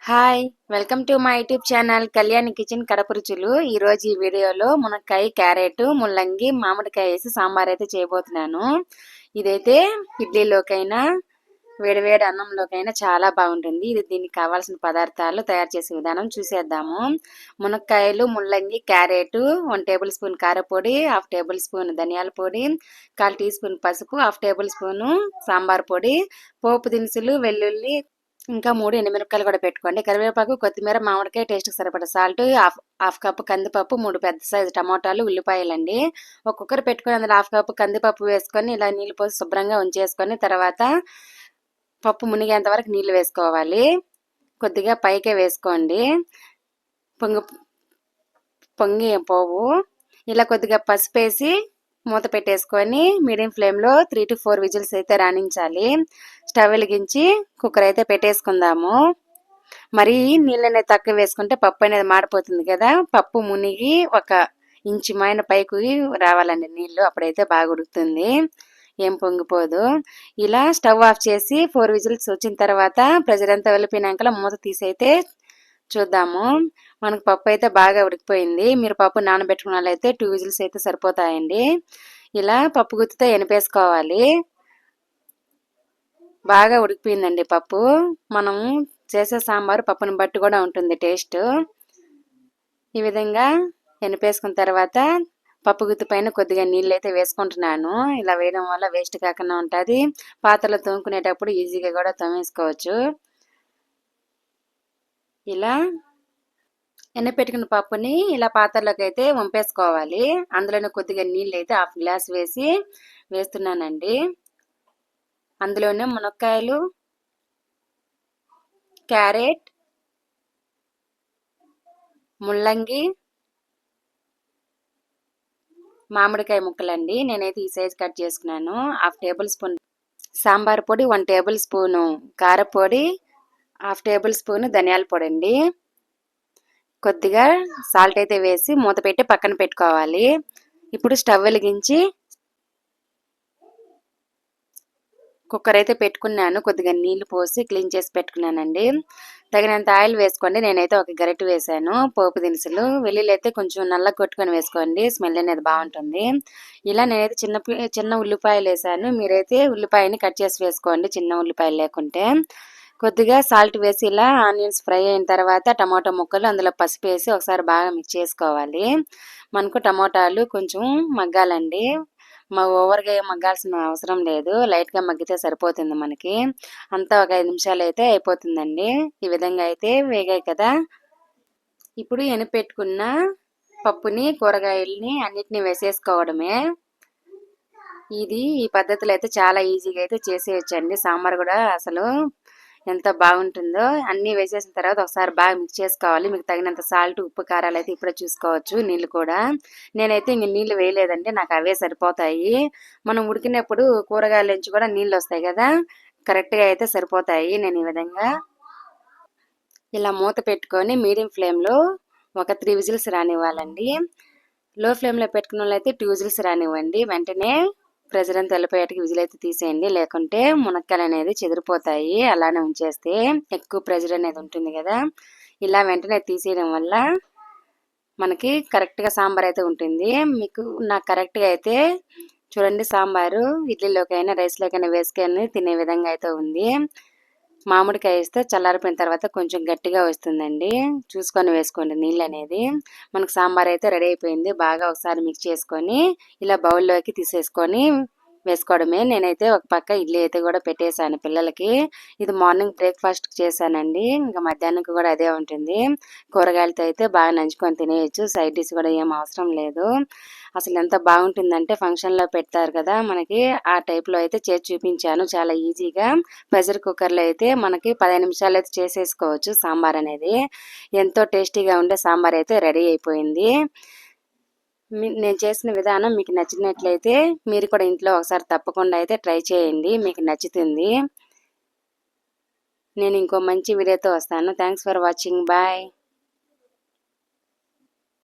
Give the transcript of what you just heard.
Hi welcome to my YouTube channel Kalyani kitchen Kadapa రుచులు. ఈరోజు ఈ వీడియోలో మునక్కాయ, క్యారెట్, ముల్లంగి, మామిడికాయ వేసి సాంబార్ అయితే చేయబోతున్నాను. ఇదైతే ఇడ్లీలోకైనా వేడివేడి అన్నంలోకైనా చాలా బాగుంటుంది. దీనికి కావాల్సిన పదార్థాలు తయారు చేసే విధానం చూసేద్దాము. మునక్కాయలు, ముల్లంగి, క్యారెట్, 1 టేబుల్ స్పూన్ కారపొడి, 1/2 టేబుల్ స్పూన్ ధనియాల పొడి, 1/4 టీ స్పూన్ పసుపు, 1/2 టేబుల్ స్పూన్ సాంబార్ పొడి, పోపు దినుసులు, వెల్లుల్లి, ఇంకా 3 ఎండుమిరపకాయలు కూడా పెట్టుకోండి. కరివేపాకు, కొత్తిమీర, మామిడికాయ, టేస్ట్కి సరిపడా సాల్ట్, హాఫ్ కప్పు కందిపప్పు, 3 పెద్ద సైజు టమాటాలు, ఉల్లిపాయలండి. ఒక కుక్కర్ పెట్టుకొని అందులో 1/2 కప్పు కందిపప్పు వేసుకొని ఇలా నీళ్ళు పోసి శుభ్రంగా ఉంచేసుకొని తర్వాత పప్పు మునిగేంత వరకు నీళ్ళు వేసుకోవాలి. కొద్దిగా పైకే వేసుకోండి, పొంగి పోవు. ఇలా కొద్దిగా పసుపు వేసి మూత పెట్టేసుకొని మీడియం ఫ్లేమ్లో 3 to 4 విజిల్స్ అయితే రాణించాలి. స్టవ్ వెలిగించి కుక్కర్ అయితే పెట్టేసుకుందాము. మరి నీళ్ళు అనేది తక్కువ వేసుకుంటే పప్పు అనేది మాడిపోతుంది కదా. పప్పు మునిగి 1 ఇంచు మైన పైకి రావాలండి నీళ్ళు, అప్పుడైతే బాగా ఉడుకుతుంది, ఏం పొంగిపోదు. ఇలా స్టవ్ ఆఫ్ చేసి 4 విజిల్స్ వచ్చిన తర్వాత ప్రెషర్ అంతా వెళ్ళిపోయినాక మూత తీసి అయితే చూద్దాము. మనకు పప్పు అయితే బాగా ఉడికిపోయింది. మీరు పప్పు నానబెట్టుకున్న వాళ్ళైతే 2 విజిల్స్ అయితే సరిపోతాయండి. ఇలా పప్పు గుత్తితో ఎనిపేసుకోవాలి. బాగా ఉడికిపోయిందండి పప్పు. మనం చేసే సాంబారు పప్పుని బట్టి కూడా ఉంటుంది టేస్ట్. ఈ విధంగా ఎనిపేసుకున్న తర్వాత పప్పు గుత్తి పైన కొద్దిగా నీళ్ళు అయితే వేసుకుంటున్నాను. ఇలా వేయడం వల్ల వేస్ట్ కాకుండా ఉంటుంది. పాత్రలో తోముకునేటప్పుడు ఈజీగా కూడా తోమేసుకోవచ్చు. ఇలా ఎనపెట్టుకున్న పప్పుని ఇలా పాత్రలోకి అయితే వంపేసుకోవాలి. అందులోనే కొద్దిగా నీళ్ళు అయితే 1/2 గ్లాస్ వేసి వేస్తున్నానండి. అందులోనే మునక్కాయలు, క్యారెట్, ముల్లంగి, మామిడికాయ ముక్కలండి. నేనైతే ఈ సైజ్ కట్ చేసుకున్నాను. 1/2 టేబుల్ స్పూన్ సాంబార్ పొడి, 1 టేబుల్ స్పూను కారపొడి, 1/2 టేబుల్ స్పూన్ ధనియాల పొడి అండి. కొద్దిగా సాల్ట్ అయితే వేసి మూత పెట్టి పక్కన పెట్టుకోవాలి. ఇప్పుడు స్టవ్ వెలిగించి కుక్కర్ అయితే పెట్టుకున్నాను. కొద్దిగా నీళ్లు పోసి క్లీన్ చేసి పెట్టుకున్నానండి. తగినంత ఆయిల్ వేసుకోండి. నేనైతే 1 గరిటె వేసాను. పోపు దినుసులు, వెల్లుల్లి అయితే కొంచెం నల్లగా కొట్టుకొని వేసుకోండి, స్మెల్ అనేది బాగుంటుంది. ఇలా నేనైతే చిన్న ఉల్లిపాయలు వేసాను. మీరైతే ఉల్లిపాయని కట్ చేసి వేసుకోండి, చిన్న ఉల్లిపాయలు లేకుంటే. కొద్దిగా సాల్ట్ వేసి ఇలా ఆనియన్స్ ఫ్రై అయిన తర్వాత టమాటో ముక్కలు, అందులో పసుపు వేసి ఒకసారి బాగా మిక్స్ చేసుకోవాలి. మనకు టమాటాలు కొంచెం మగ్గాలండి. ఓవర్గా మగ్గాల్సిన అవసరం లేదు, లైట్గా మగ్గితే సరిపోతుంది మనకి. అంతా ఒక 5 నిమిషాలు అయితే అయిపోతుందండి. ఈ విధంగా అయితే వేగాయి కదా. ఇప్పుడు ఎనిపెట్టుకున్న పప్పుని, కూరగాయలని అన్నిటిని వేసేసుకోవడమే. ఈ పద్ధతిలో అయితే చాలా ఈజీగా అయితే చేసేయచ్చండి. సాంబార్ కూడా అసలు ఎంత బాగుంటుందో. అన్నీ వేసేసిన తర్వాత ఒకసారి బాగా మిక్స్ చేసుకోవాలి. మీకు తగినంత సాల్ట్, ఉప్పు, కారాలు అయితే ఇప్పుడే చూసుకోవచ్చు. నీళ్ళు కూడా నేనైతే ఇంక నీళ్ళు వేయలేదండి, నాకు అవే సరిపోతాయి. మనం ఉడికినప్పుడు కూరగాయల నుంచి కూడా నీళ్ళు వస్తాయి కదా, కరెక్ట్గా అయితే సరిపోతాయి. నేను ఈ విధంగా ఇలా మూత పెట్టుకొని మీడియం ఫ్లేమ్లో 3 విజిల్స్ రానివ్వాలండి. లో ఫ్లేమ్లో పెట్టుకున్న వాళ్ళైతే 2 విజిల్స్ రానివ్వండి. వెంటనే ప్రెషర్ అంతా వెళ్ళిపోయేటికి విజిల్ అయితే తీసేయండి, లేకుంటే మునక్కాయలు అనేది చెదిరిపోతాయి. అలానే ఉంచేస్తే ఎక్కువ ప్రెషర్ అనేది ఉంటుంది కదా. ఇలా వెంటనే తీసేయడం వల్ల మనకి కరెక్ట్గా సాంబార్ అయితే ఉంటుంది. నాకు కరెక్ట్గా అయితే చూడండి, సాంబారు ఇడ్లీలోకైనా రైస్లోకైనా వేసుకొని తినే విధంగా అయితే ఉంది. మామిడికాయ వేస్తే చల్లారిపోయిన తర్వాత కొంచెం గట్టిగా వస్తుందండి, చూసుకొని వేసుకోండి నీళ్ళు అనేది. మనకు సాంబార్ అయితే రెడీ అయిపోయింది. బాగా ఒకసారి మిక్స్ చేసుకొని ఇలా బౌల్లోకి తీసేసుకొని వేసుకోవడమే. నేనైతే ఒక పక్క ఇడ్లీ అయితే కూడా పెట్టేశాను పిల్లలకి. ఇది మార్నింగ్ బ్రేక్ఫాస్ట్ చేశానండి. ఇంకా మధ్యాహ్నంకి కూడా అదే ఉంటుంది. కూరగాయలతో అయితే బాగా నంచుకొని తినేయచ్చు, సైడ్ డిష్ కూడా ఏం అవసరం లేదు. అసలు ఎంత బాగుంటుందంటే ఫంక్షన్లో పెడతారు కదా మనకి, ఆ టైప్లో అయితే చేసి చూపించాను చాలా ఈజీగా. ప్రెషర్ కుక్కర్లో అయితే మనకి 15 నిమిషాలు అయితే చేసేసుకోవచ్చు సాంబార్ అనేది. ఎంతో టేస్టీగా ఉండే సాంబార్ అయితే రెడీ అయిపోయింది. నేను చేసిన విధానం మీకు నచ్చినట్లయితే మీరు కూడా ఇంట్లో ఒకసారి తప్పకుండా అయితే ట్రై చేయండి, మీకు నచ్చుతుంది. నేను ఇంకో మంచి వీడియోతో వస్తాను. Thanks for watching. బాయ్.